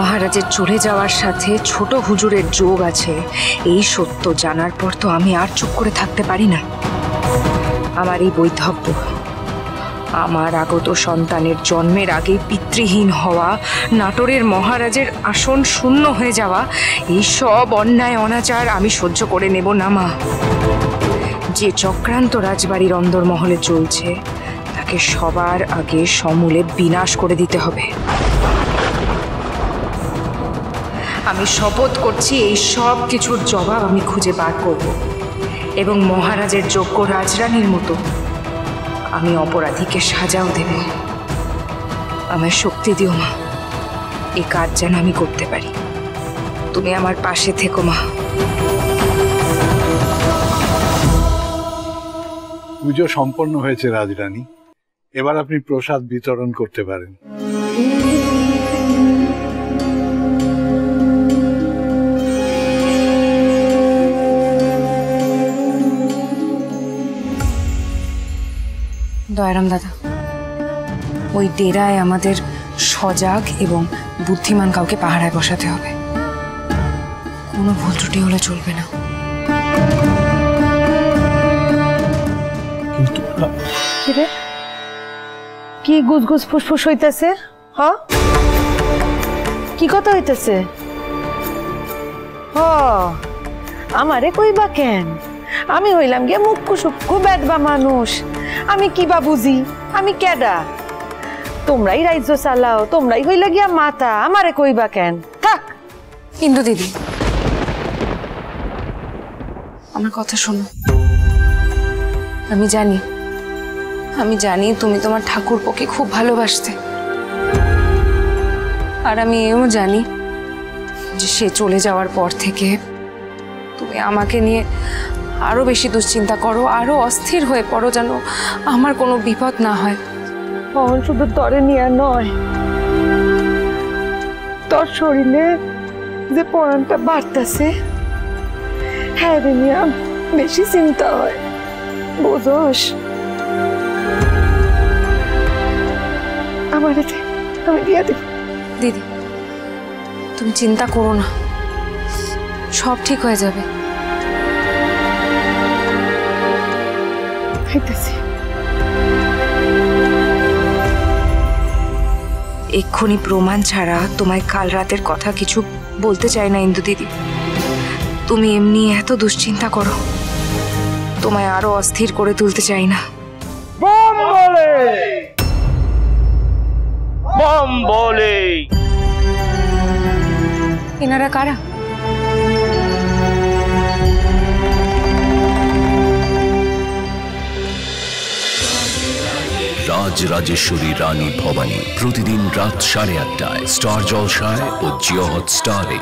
মহারাজের চলে যাওয়ার সাথে ছোট হুজুরের যোগ আছে, এই সত্য জানার পর তো আমি আর চুপ করে থাকতে পারি না। আমার এই বৈধব্য, আমার আগত সন্তানের জন্মের আগে পিতৃহীন হওয়া, নাটোরের মহারাজের আসন শূন্য হয়ে যাওয়া, এই সব অন্যায় অনাচার আমি সহ্য করে নেব না মা। যে চক্রান্ত রাজবাড়ির অন্দরমহলে চলছে তাকে সবার আগে সমূলে বিনাশ করে দিতে হবে। আমি শপথ করছি এই সব কিছুর জবাব আমি খুঁজে বার করব এবং মহারাজের যোগ্য রাজরানীর মতো আমি অপরাধীকে সাজাও দেব। আমায় শক্তি দিও মা, এই কাজ যেন আমি করতে পারি। তুমি আমার পাশে থেকো মা। পুজো সম্পন্ন হয়েছে রাজরানী, এবার আপনি প্রসাদ বিতরণ করতে পারেন। দয়ারাম দাদা, ওই ডেরায় আমাদের সজাগ এবং বুদ্ধিমান কাউকে পাহারায় বসাতে হবে। কোনো ভুল ত্রুটি হলে চলবে না। কি গুজগুজ ফুসফুস হইতেছে? হ্যাঁ, কি কথা হইতেছে? আমারে কইবা কেন? আমি হইলাম গিয়ে মুখ্য সুক্ষু বেদবা মানুষ, আমি কি বা বুঝি? আমি কেডা? তোমরাই রাজ্য চালাও, তোমরাই হইলা গিয়া মাথা, আমারে কইবা কেন? থাক। কিন্তু দিদি, আমার কথা শোনো। আমি জানি তুমি তোমার ঠাকুরপোকে খুব ভালোবাসতে, আর আমি এও জানি যে সে চলে যাওয়ার পর থেকে তুমি আমাকে নিয়ে আরো বেশি দুশ্চিন্তা করো, আরো অস্থির হয়ে পড়ো, যেন আমার কোনো বিপদ না হয়। শুধু তরে নিয়ে নয়, তোর শরীরে যে পরানটা বাড়তেছে, হ্যাঁ রে নিয়ে বেশি চিন্তা হয়, বোঝস? আমার আমি দিয়া দেব। দিদি, তুমি চিন্তা করো না, সব ঠিক হয়ে যাবে। এক্ষুনি প্রমাণ ছাড়া তোমায় কাল রাতের কথা কিছু বলতে চাই না ইন্দু দিদি। তুমি এমনি এত দুশ্চিন্তা করো, তোমায় আরো অস্থির করে তুলতে চাই না। বম বলে, বম বলে। এনারা কারা? রাজরাজেশ্বরী রানী ভবানী প্রতিদিন রাত 8:30টায় স্টার জলসায় ও জিও হটস্টারে।